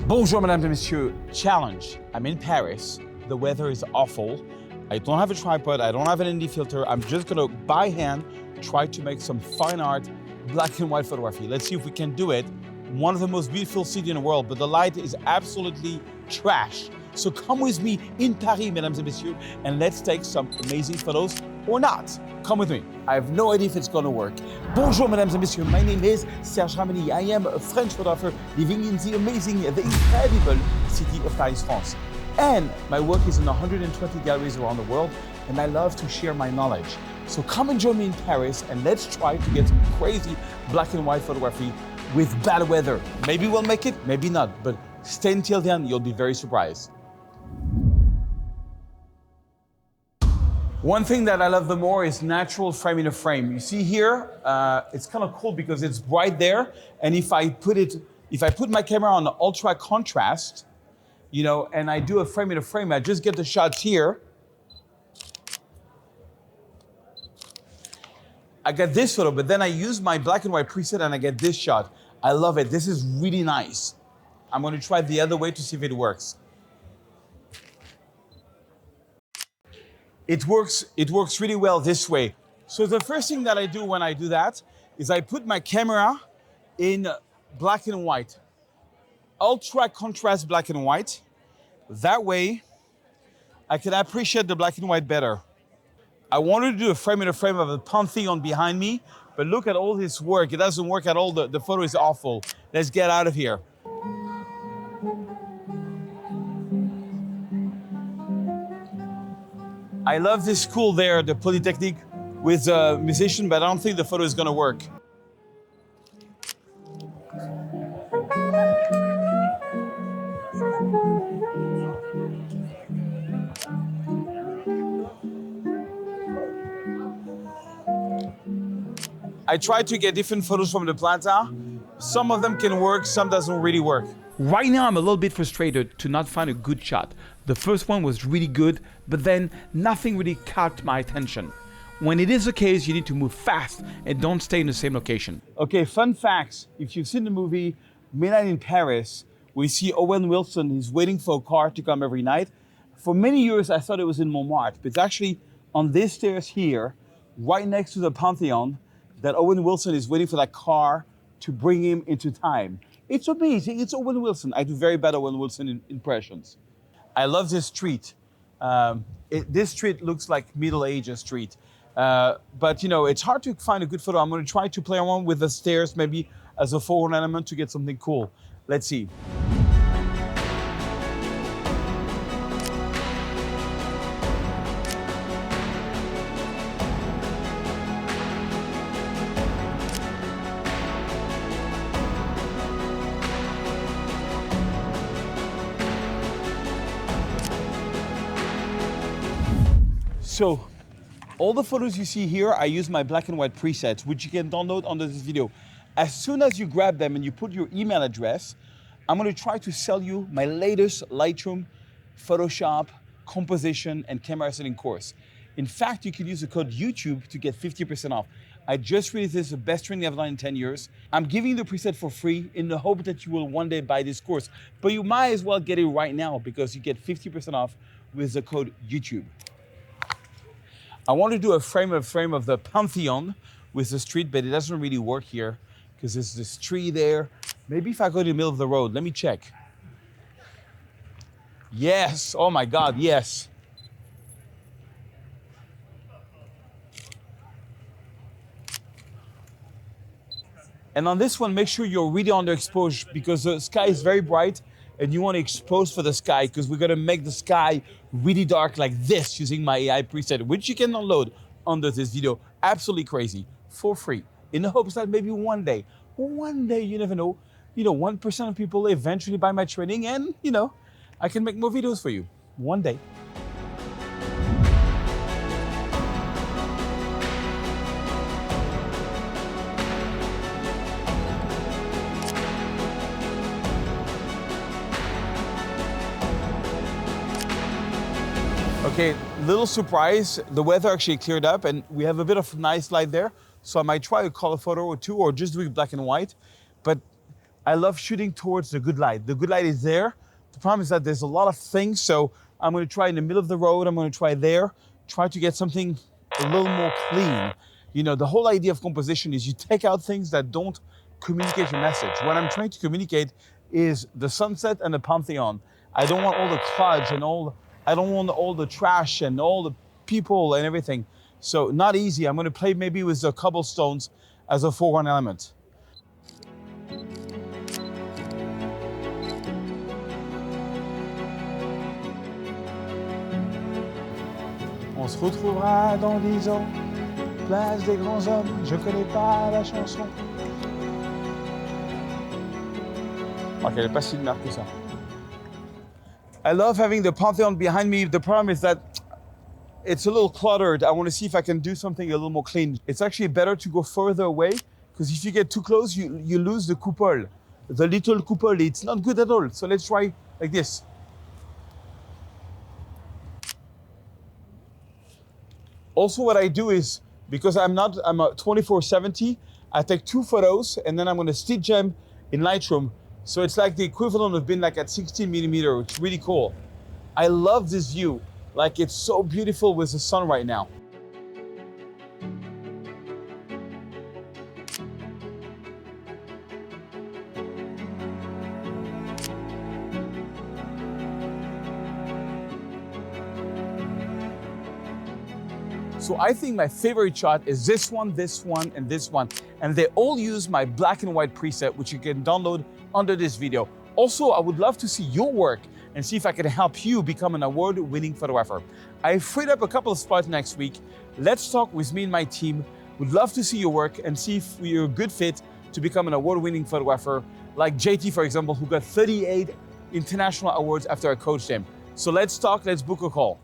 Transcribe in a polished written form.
Bonjour, mesdames et messieurs. Challenge. I'm in Paris. The weather is awful. I don't have a tripod. I don't have an ND filter. I'm just gonna, by hand, try to make some fine art, black and white photography. Let's see if we can do it. One of the most beautiful cities in the world, but the light is absolutely trash. So come with me in Paris, mesdames et messieurs, and let's take some amazing photos or not. Come with me. I have no idea if it's gonna work. Bonjour, mesdames et messieurs. My name is Serge Ramilly. I am a French photographer living in the amazing, the incredible city of Paris, France. And my work is in 120 galleries around the world, and I love to share my knowledge. So come and join me in Paris, and let's try to get some crazy black and white photography with bad weather. Maybe we'll make it, maybe not, but stay until the end, you'll be very surprised. One thing that I love the more is natural frame in a frame. You see here, it's kind of cool because it's bright there, and if I put my camera on ultra contrast, you know, and I do a frame in a frame, I just get the shots here. I get this photo, but then I use my black and white preset and I get this shot. I love it. This is really nice. I'm going to try the other way to see if it works. It works really well this way. So the first thing that I do when I do that is I put my camera in black and white, ultra contrast black and white. That way I can appreciate the black and white better. I wanted to do a frame in a frame of the Pantheon behind me, but look at all this work. It doesn't work at all. The photo is awful. Let's get out of here. I love this school there, the Polytechnique, with a musician, but I don't think the photo is gonna work. I tried to get different photos from the plaza. Some of them can work, some doesn't really work. Right now, I'm a little bit frustrated to not find a good shot. The first one was really good, but then nothing really caught my attention. When it is the case, you need to move fast and don't stay in the same location. Okay, fun facts. If you've seen the movie Midnight in Paris, we see Owen Wilson, he's waiting for a car to come every night. For many years, I thought it was in Montmartre, but it's actually on this stairs here, right next to the Pantheon, that Owen Wilson is waiting for that car to bring him into time. It's amazing, it's Owen Wilson. I do very bad Owen Wilson impressions. I love this street. This street looks like Middle Ages street. But you know, it's hard to find a good photo. I'm gonna try to play around with the stairs maybe as a foreground element to get something cool. Let's see. So, all the photos you see here, I use my black and white presets, which you can download under this video. As soon as you grab them and you put your email address, I'm gonna try to sell you my latest Lightroom, Photoshop, composition, and camera setting course. In fact, you can use the code YouTube to get 50% off. I just released this, the best training I've done in 10 years. I'm giving you the preset for free in the hope that you will one day buy this course, but you might as well get it right now because you get 50% off with the code YouTube. I want to do a frame of the Pantheon with the street, but it doesn't really work here because there's this tree there. Maybe if I go to the middle of the road, let me check. Yes, oh my God, yes. And on this one, make sure you're really underexposed because the sky is very bright and you want to expose for the sky because we're going to make the sky really dark like this using my AI preset, which you can download under this video. Absolutely crazy, for free, in the hopes that maybe one day, you never know, 1% of people eventually buy my training and, I can make more videos for you, one day. Okay, little surprise, the weather actually cleared up and we have a bit of nice light there. So I might try a color photo or two or just do it black and white. But I love shooting towards the good light. The good light is there. The problem is that there's a lot of things, so I'm gonna try in the middle of the road, I'm gonna try there, try to get something a little more clean. You know, the whole idea of composition is you take out things that don't communicate your message. What I'm trying to communicate is the sunset and the Pantheon. I don't want all the kludge and I don't want all the trash and all the people and everything. So not easy. I'm gonna play maybe with the cobblestones as a foreground element. On se retrouvera dans 10 ans, place des grands hommes, je connais pas la chanson. Ok, elle est pas si marque que ça. I love having the Pantheon behind me. The problem is that it's a little cluttered. I want to see if I can do something a little more clean. It's actually better to go further away, because if you get too close, you lose the coupole. The little coupole, it's not good at all. So let's try like this. Also, what I do is, because I'm a 24-70, I take 2 photos and then I'm gonna stitch them in Lightroom. So it's like the equivalent of being like at 16mm. It's really cool. I love this view. Like, it's so beautiful with the sun right now. So I think my favorite shot is this one, and this one. And they all use my black and white preset, which you can download under this video. Also, I would love to see your work and see if I can help you become an award-winning photographer. I freed up a couple of spots next week. Let's talk with me and my team. We'd love to see your work and see if you're a good fit to become an award-winning photographer, like JT, for example, who got 38 international awards after I coached him. So let's talk, let's book a call.